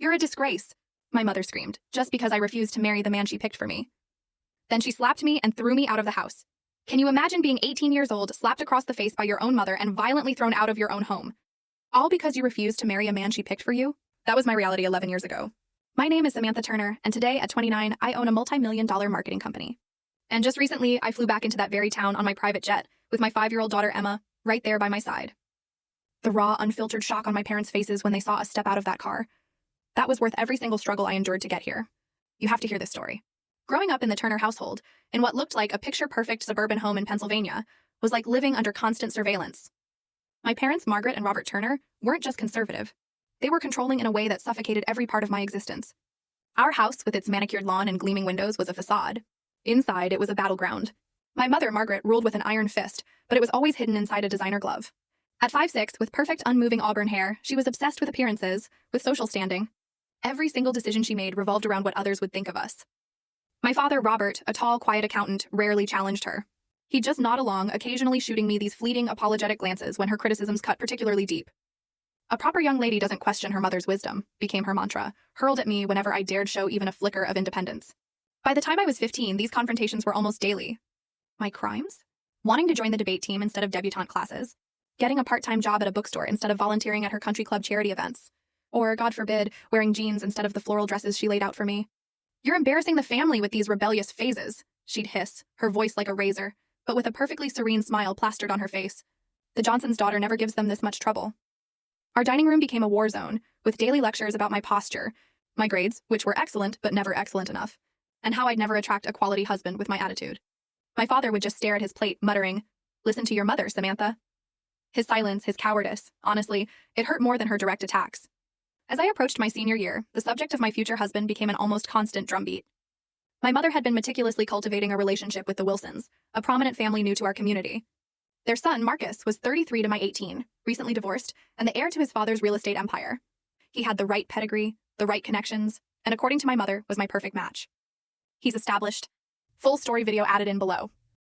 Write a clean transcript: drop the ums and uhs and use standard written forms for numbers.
"You're a disgrace," my mother screamed, just because I refused to marry the man she picked for me. Then she slapped me and threw me out of the house. Can you imagine being 18 years old, slapped across the face by your own mother, and violently thrown out of your own home? All because you refused to marry a man she picked for you? That was my reality 11 years ago. My name is Samantha Turner, and today, at 29, I own a multi-million-dollar marketing company. And just recently, I flew back into that very town on my private jet, with my 5-year-old daughter Emma, right there by my side. The raw, unfiltered shock on my parents' faces when they saw us step out of that car. That was worth every single struggle I endured to get here. You have to hear this story. Growing up in the Turner household, in what looked like a picture-perfect suburban home in Pennsylvania, was like living under constant surveillance. My parents, Margaret and Robert Turner, weren't just conservative. They were controlling in a way that suffocated every part of my existence. Our house, with its manicured lawn and gleaming windows, was a facade. Inside, it was a battleground. My mother, Margaret, ruled with an iron fist, but it was always hidden inside a designer glove. At 5'6", with perfect unmoving auburn hair, she was obsessed with appearances, with social standing. Every single decision she made revolved around what others would think of us. My father, Robert, a tall, quiet accountant, rarely challenged her. He'd just nod along, occasionally shooting me these fleeting, apologetic glances when her criticisms cut particularly deep. "A proper young lady doesn't question her mother's wisdom," became her mantra, hurled at me whenever I dared show even a flicker of independence. By the time I was 15, these confrontations were almost daily. My crimes? Wanting to join the debate team instead of debutante classes. Getting a part-time job at a bookstore instead of volunteering at her country club charity events. Or, God forbid, wearing jeans instead of the floral dresses she laid out for me. "You're embarrassing the family with these rebellious phases," she'd hiss, her voice like a razor, but with a perfectly serene smile plastered on her face. "The Johnson's daughter never gives them this much trouble." Our dining room became a war zone, with daily lectures about my posture, my grades, which were excellent but never excellent enough, and how I'd never attract a quality husband with my attitude. My father would just stare at his plate, muttering, "Listen to your mother, Samantha." His silence, his cowardice, honestly, it hurt more than her direct attacks. As I approached my senior year, the subject of my future husband became an almost constant drumbeat. My mother had been meticulously cultivating a relationship with the Wilsons, a prominent family new to our community. Their son, Marcus, was 33 to my 18, recently divorced, and the heir to his father's real estate empire. He had the right pedigree, the right connections, and according to my mother, was my perfect match. He's established. Full story video added in below.